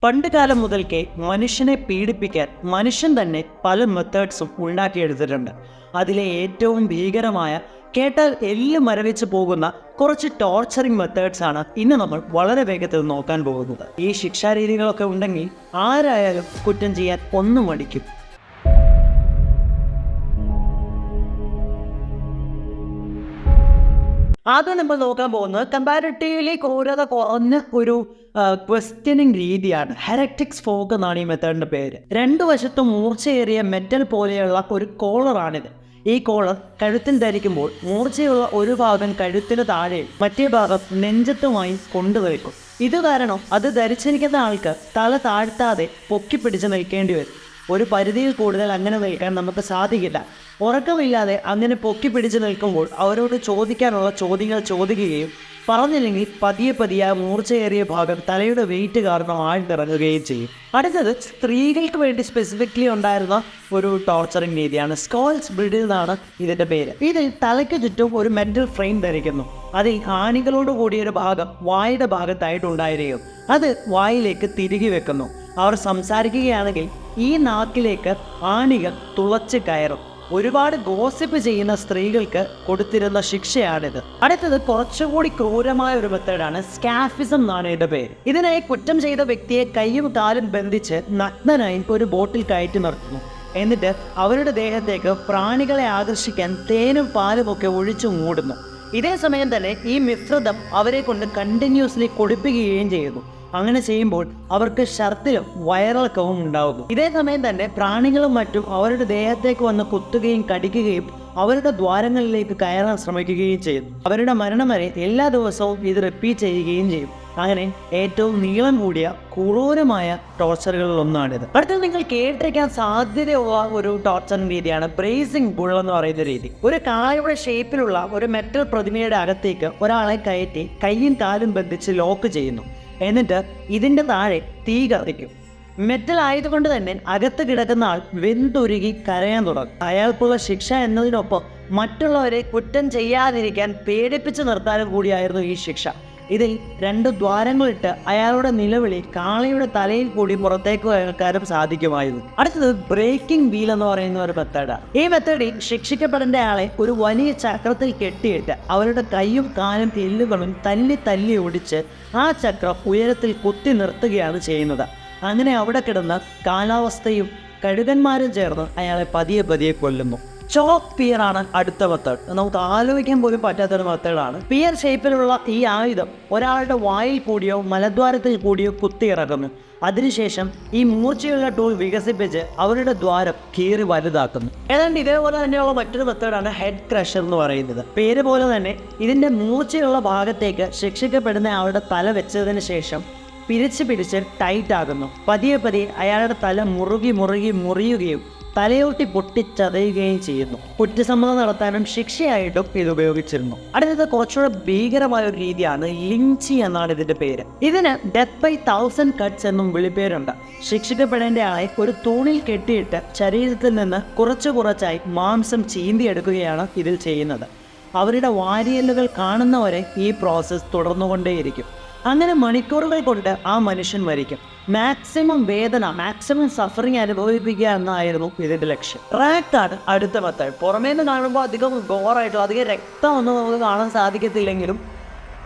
പണ്ട് കാലം മുതൽക്കേ മനുഷ്യനെ പീഡിപ്പിക്കാൻ മനുഷ്യൻ തന്നെ പല മെത്തേഡ്സും ഉണ്ടാക്കിയെടുത്തിട്ടുണ്ട്. അതിലെ ഏറ്റവും ഭീകരമായ, കേട്ടാൽ എല്ല് മരവിച്ച് പോകുന്ന കുറച്ച് ടോർച്ചറിങ് മെത്തേഡ്സ് ആണ് ഇന്ന് നമ്മൾ വളരെ വേഗത്തിൽ നോക്കാൻ പോകുന്നത്. ഈ ശിക്ഷാരീതികളൊക്കെ ഉണ്ടെങ്കിൽ ആരായാലും കുറ്റം ചെയ്യാൻ ഒന്നും മടിക്കും. ആദ്യം നമ്മൾ നോക്കാൻ പോകുന്നത് കമ്പാരിറ്റീവ്ലി ക്രൂരത കുറഞ്ഞ ഒരു ക്വസ്റ്റ്യനിങ് രീതിയാണ്. ഹെററ്റിക്സ് ഫോക്ക് എന്നാണ് ഈ മെത്തേഡിൻ്റെ പേര്. രണ്ടു വശത്തും മൂർച്ചയേറിയ മെറ്റൽ പോലെയുള്ള ഒരു കോളറാണിത്. ഈ കോളർ കഴുത്തിൽ ധരിക്കുമ്പോൾ മൂർച്ചയുള്ള ഒരു ഭാഗം കഴുത്തിന് താഴെ മറ്റേ ഭാഗം നെഞ്ചത്തുമായി കൊണ്ടുവയ്ക്കും. ഇത് കാരണം അത് ധരിച്ചിരിക്കുന്ന ആൾക്ക് തല താഴ്ത്താതെ പൊക്കിപ്പിടിച്ച് നിൽക്കേണ്ടി വരും. ഒരു പരിധിയിൽ കൂടുതൽ അങ്ങനെ നിൽക്കാൻ നമുക്ക് സാധിക്കില്ല. ഉറക്കമില്ലാതെ അങ്ങനെ പൊക്കി പിടിച്ച് നിൽക്കുമ്പോൾ അവരോട് ചോദിക്കാനുള്ള ചോദ്യങ്ങൾ ചോദിക്കുകയും പറഞ്ഞില്ലെങ്കിൽ പതിയെ ആ മൂർച്ചയേറിയ ഭാഗം തലയുടെ വെയിറ്റ് കാരണം ആഴ്ന്നിറങ്ങുകയും ചെയ്യും. അടുത്തത് സ്ത്രീകൾക്ക് വേണ്ടി സ്പെസിഫിക്കലി ഉണ്ടായിരുന്ന ഒരു ടോർച്ചറിങ് രീതിയാണ്. സ്കോൾസ് ബ്രിഡിൽ എന്നാണ് ഇതിൻ്റെ പേര്. ഇതിൽ തലയ്ക്ക് ചുറ്റും ഒരു മെറ്റൽ ഫ്രെയിം ധരിക്കുന്നു. അതിൽ ആണികളോട് കൂടിയൊരു ഭാഗം വായുടെ ഭാഗത്തായിട്ടുണ്ടായിരിക്കും. അത് വായിലേക്ക് തിരികെ വെക്കുന്നു. അവർ സംസാരിക്കുകയാണെങ്കിൽ ഈ നാക്കിലേക്ക് ആണികൾ തുളച്ച് കയറും. ഒരുപാട് ഗോസിപ്പ് ചെയ്യുന്ന സ്ത്രീകൾക്ക് കൊടുത്തിരുന്ന ശിക്ഷയാണിത്. അടുത്തത് കുറച്ചുകൂടി ക്രൂരമായ ഒരു മെത്തേഡാണ്. സ്കാഫിസം എന്നാണ് ഇതിന്റെ പേര്. ഇതിനായി കുറ്റം ചെയ്ത വ്യക്തിയെ കൈയും കാലും ബന്ധിച്ച് നഗ്നനായി ഒരു ബോട്ടിൽ കയറ്റി നിർത്തുന്നു. എന്നിട്ട് അവരുടെ ദേഹത്തേക്ക് പ്രാണികളെ ആകർഷിക്കാൻ തേനും പാലും ഒക്കെ ഒഴിച്ചു മൂടുന്നു. ഇതേ സമയം തന്നെ ഈ മിശ്രിതം അവരെ കൊണ്ട് കണ്ടിന്യൂസ്ലി കുടിപ്പിക്കുകയും ചെയ്യുന്നു. അങ്ങനെ ചെയ്യുമ്പോൾ അവർക്ക് ഛർദിലും വയറിളക്കവും ഉണ്ടാകുന്നു. ഇതേ സമയം തന്നെ പ്രാണികളും മറ്റും അവരുടെ ദേഹത്തേക്ക് വന്ന് കുത്തുകയും കടിക്കുകയും അവരുടെ ദ്വാരങ്ങളിലേക്ക് കയറാൻ ശ്രമിക്കുകയും ചെയ്യുന്നു. അവരുടെ മരണം വരെ എല്ലാ ദിവസവും ഇത് റിപ്പീറ്റ് ചെയ്യുകയും ചെയ്യും. അങ്ങനെ ഏറ്റവും നീളം കൂടിയ ക്രൂരമായ ടോർച്ചറുകളിൽ ഒന്നാണിത്. അടുത്തത് നിങ്ങൾ കേട്ടിരിക്കാൻ സാധ്യതയുള്ള ഒരു ടോർച്ചറിംഗ് രീതിയാണ് ബ്രേസിംഗ് ബുൾ എന്ന് പറയുന്ന രീതി. ഒരു കാളയുടെ ഷേപ്പിലുള്ള ഒരു മെറ്റൽ പ്രതിമയുടെ അകത്തേക്ക് ഒരാളെ കയറ്റി കൈയും കാലും ബന്ധിച്ച് ലോക്ക് ചെയ്യുന്നു. എന്നിട്ട് ഇതിൻ്റെ താഴെ തീ കത്തിക്കും. മെറ്റൽ ആയതുകൊണ്ട് തന്നെ അകത്ത് കിടക്കുന്ന ആൾ വെന്തുരുകി കരയാൻ തുടങ്ങും. അയാൾക്കുള്ള ശിക്ഷ എന്നതിനൊപ്പം മറ്റുള്ളവരെ കുറ്റം ചെയ്യാതിരിക്കാൻ പേടിപ്പിച്ച് നിർത്താനും കൂടിയായിരുന്നു ഈ ശിക്ഷ. ഇതിൽ 2 ദ്വാരങ്ങളിട്ട് അയാളുടെ നിലവിളി കാളയുടെ തലയിൽ കൂടി പുറത്തേക്ക് കേൾക്കാനും സാധിക്കുമായിരുന്നു. അടുത്തത് ബ്രേക്കിംഗ് വീൽ എന്ന് പറയുന്ന ഒരു മെത്തേഡാണ്. ഈ മെത്തേഡിൽ ശിക്ഷിക്കപ്പെടേണ്ട ആളെ ഒരു വലിയ ചക്രത്തിൽ കെട്ടിയിട്ട് അവരുടെ കൈയും കാലും എല്ലുകളും തല്ലി ഒടിച്ച് ആ ചക്രം ഉയരത്തിൽ കുത്തി നിർത്തുകയാണ് ചെയ്യുന്നത്. അങ്ങനെ അവിടെ കിടന്ന കാലാവസ്ഥയും കഴുകന്മാരും ചേർന്ന് അയാളെ പതിയെ കൊല്ലുന്നു. ചോക്ക് പിയർ ആണ് അടുത്ത മെത്തേഡ്. നമുക്ക് ആലോചിക്കാൻ പോലും പറ്റാത്തൊരു മെത്തേഡാണ്. പിയർ ഷേപ്പിലുള്ള ഈ ആയുധം ഒരാളുടെ വായിൽ കൂടിയോ മലദ്വാരത്തിൽ കൂടിയോ കുത്തിയിറക്കുന്നു. അതിനുശേഷം ഈ മൂർച്ചയുള്ള ടൂൾ വികസിപ്പിച്ച് അവരുടെ ദ്വാരം കീറി വലുതാക്കുന്നു. ഏതാണ്ട് ഇതേപോലെ തന്നെയുള്ള മറ്റൊരു മെത്തേഡാണ് ഹെഡ് ക്രഷർ എന്ന് പറയുന്നത്. പേര് പോലെ തന്നെ ഇതിൻ്റെ മൂർച്ചയുള്ള ഭാഗത്തേക്ക് ശിക്ഷിക്കപ്പെടുന്ന ആളുടെ തല വെച്ചതിന് ശേഷം പിടിച്ച് ടൈറ്റ് ആകുന്നു. പതിയെ അയാളുടെ തല മുറിയുകയും തലയോട്ടി പൊട്ടിച്ചതയുകയും ചെയ്യുന്നു. കുറ്റസമ്മതം നടത്താനും ശിക്ഷയായിട്ടും ഇത് ഉപയോഗിച്ചിരുന്നു. അടുത്തത് കുറച്ചുകൂടെ ഭീകരമായ ഒരു രീതിയാണ് ലിഞ്ചി എന്നാണ് ഇതിന്റെ പേര്. ഇതിന് ഡെത്ത് ബൈ 1000 കട്ട്സ് എന്നും വിളിപ്പേരുണ്ട്. ശിക്ഷിക്കപ്പെടേണ്ട ആളെ ഒരു തൂണിൽ കെട്ടിയിട്ട് ശരീരത്തിൽ നിന്ന് കുറച്ചായി മാംസം ചീന്തിയെടുക്കുകയാണ് ഇതിൽ ചെയ്യുന്നത്. അവരുടെ വാരിയെല്ലുകൾ കാണുന്നവരെ ഈ പ്രോസസ്സ് തുടർന്നുകൊണ്ടേയിരിക്കും. അങ്ങനെ മണിക്കൂറുകൾ കൊണ്ട് ആ മനുഷ്യൻ മരിക്കും. മാക്സിമം വേദന, മാക്സിമം സഫറിങ് അനുഭവിപ്പിക്കുക എന്നായിരുന്നു ഇതിൻ്റെ ലക്ഷ്യം. റാക്കാണ് അടുത്ത മെത്തേഡ്. പുറമേ നിന്ന് കാണുമ്പോൾ അധികം ഗോറായിട്ടും അധികം രക്തമൊന്നും നമുക്ക് കാണാൻ സാധിക്കത്തില്ലെങ്കിലും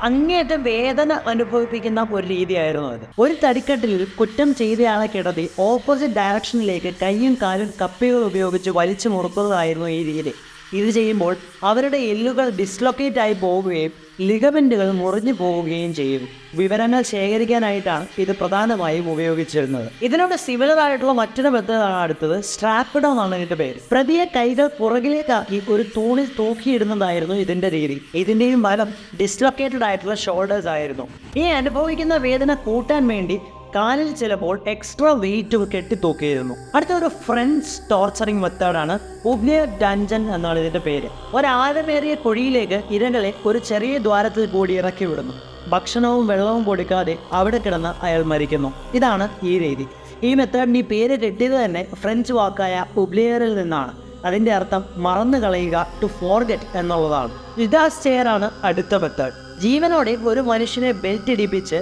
അങ്ങേയറ്റം വേദന അനുഭവിപ്പിക്കുന്ന ഒരു രീതിയായിരുന്നു അത്. ഒരു തടിക്കട്ടിൽ കുറ്റം ചെയ്തയാളെ കിടത്തി ഓപ്പോസിറ്റ് ഡയറക്ഷനിലേക്ക് കൈയും കാലും കപ്പികൾ ഉപയോഗിച്ച് വലിച്ചു മുറുക്കുന്നതായിരുന്നു ഈ രീതി. ഇത് ചെയ്യുമ്പോൾ അവരുടെ എല്ലുകൾ ഡിസ്ലൊക്കേറ്റ് ആയി പോവുകയും ലിഗമെന്റുകൾ മുറിഞ്ഞു പോവുകയും ചെയ്യും. വിവരങ്ങൾ ശേഖരിക്കാനായിട്ടാണ് ഇത് പ്രധാനമായും ഉപയോഗിച്ചിരുന്നത്. ഇതിനോട് സിമിലർ ആയിട്ടുള്ള മറ്റൊരു മെത്തേഡാണ് അടുത്തത്. സ്ട്രാപ്പ് ഡൗൺ ആണ് ഇതിന്റെ പേര്. പ്രതിയെ കൈകൾ പുറകിലേക്കാക്കി ഒരു തൂണിൽ തൂക്കിയിടുന്നതായിരുന്നു ഇതിന്റെ രീതി. ഇതിന്റെയും ഫലം ഡിസ്ലൊക്കേറ്റഡ് ആയിട്ടുള്ള ഷോൾഡേഴ്സ് ആയിരുന്നു. ഈ അനുഭവിക്കുന്ന വേദന കൂട്ടാൻ വേണ്ടി കാലിൽ ചിലപ്പോൾ എക്സ്ട്രാ വെയിറ്റ് കെട്ടിത്തൂക്കിയിരുന്നു. അടുത്ത ഒരു ഫ്രഞ്ച് ടോർച്ചറിങ് മെത്തേഡാണ് ഉബ്ലിയർ ഡഞ്ചൻ എന്നാണ് ഇതിൻ്റെ പേര്. ഒരാഴമേറിയ കുഴിയിലേക്ക് ഇരകളെ ഒരു ചെറിയ ദ്വാരത്തിൽ കൂടി ഇറക്കി വിടുന്നു. ഭക്ഷണവും വെള്ളവും കൊടുക്കാതെ അവിടെ കിടന്ന് അയാൾ മരിക്കുന്നു. ഇതാണ് ഈ രീതി. ഈ മെത്തേഡിന് ഈ പേര് കിട്ടിയത് തന്നെ ഫ്രഞ്ച് വാക്കായ ഉബ്ലിയറിൽ നിന്നാണ്. അതിൻ്റെ അർത്ഥം മറന്നു കളയുക, ടു ഫോർഗെറ്റ് എന്നുള്ളതാണ്. ഇതാസ് ചെയർ ആണ് അടുത്ത മെത്തേഡ്. ജീവനോടെ ഒരു മനുഷ്യനെ ബെൽറ്റ് ഇടിപ്പിച്ച്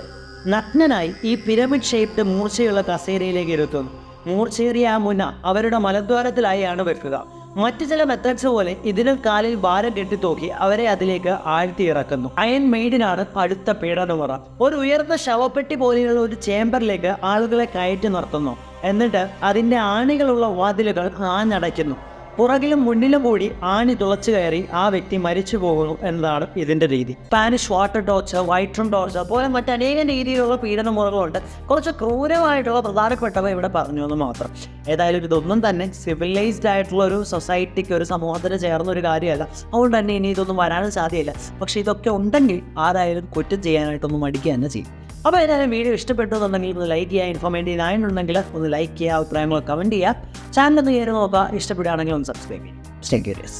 നഗ്നനായി ഈ പിരമിഡ് ഷേപ്ഡ് മൂർച്ചയുള്ള കസേരയിലേക്ക് ഇരുത്തുന്നു. മൂർച്ചയേറിയ ആ മുന അവരുടെ മലദ്വാരത്തിലായാണ് വെക്കുക. മറ്റു ചില മെത്തേഡ്സ് പോലെ ഇതിനും കാലിൽ ഭാരം കെട്ടിത്തൂക്കി അവരെ അതിലേക്ക് ആഴ്ത്തി ഇറക്കുന്നു. അയൺ മെയ്ഡിനാണ് അടുത്ത പീഡനമുറ. ഒരു ഉയർന്ന ശവപ്പെട്ടി പോലെയുള്ള ഒരു ചേംബറിലേക്ക് ആളുകളെ കയറ്റി നിർത്തുന്നു. എന്നിട്ട് അതിൻ്റെ ആണികളുള്ള വാതിലുകൾ ആഞ്ഞടയ്ക്കുന്നു. പുറകിലും മുന്നിലും കൂടി ആണി തുളച്ചു കയറി ആ വ്യക്തി മരിച്ചു പോകുന്നു എന്നതാണ് ഇതിൻ്റെ രീതി. Spanish water torture, white room torture പോലെ മറ്റനേകം രീതിയിലുള്ള പീഡനമുറകളുണ്ട്. കുറച്ച് ക്രൂരമായിട്ടുള്ള പ്രധാനപ്പെട്ടവ ഇവിടെ പറഞ്ഞു എന്ന് മാത്രം. ഏതായാലും ഇതൊന്നും തന്നെ സിവിലൈസ്ഡ് ആയിട്ടുള്ള ഒരു സൊസൈറ്റിക്ക്, ഒരു സമൂഹത്തിന് ചേർന്ന ഒരു കാര്യമല്ല. അതുകൊണ്ട് തന്നെ ഇനി ഇതൊന്നും വരാനും സാധ്യതയില്ല. പക്ഷേ ഇതൊക്കെ ഉണ്ടെങ്കിൽ ആരായാലും കുറ്റം ചെയ്യാനായിട്ടൊന്നും മടിക്കുക തന്നെ ചെയ്യും. അപ്പോൾ ഏതായാലും വീഡിയോ ഇഷ്ടപ്പെട്ടു എന്നുണ്ടെങ്കിൽ ഒന്ന് ലൈക്ക് ചെയ്യുക, ഇൻഫോർമേറ്റീവ് ആയിട്ടുണ്ടെങ്കിൽ ഒന്ന് ലൈക്ക് ചെയ്യുക, അഭിപ്രായങ്ങൾ കമൻറ്റ് ചെയ്യുക, ചാനൽ ഒന്ന് കയറി നോക്കുക, ഇഷ്ടപ്പെടുകയാണെങ്കിൽ ഒന്ന് സബ്സ്ക്രൈബ് ചെയ്യുക. Stay curious.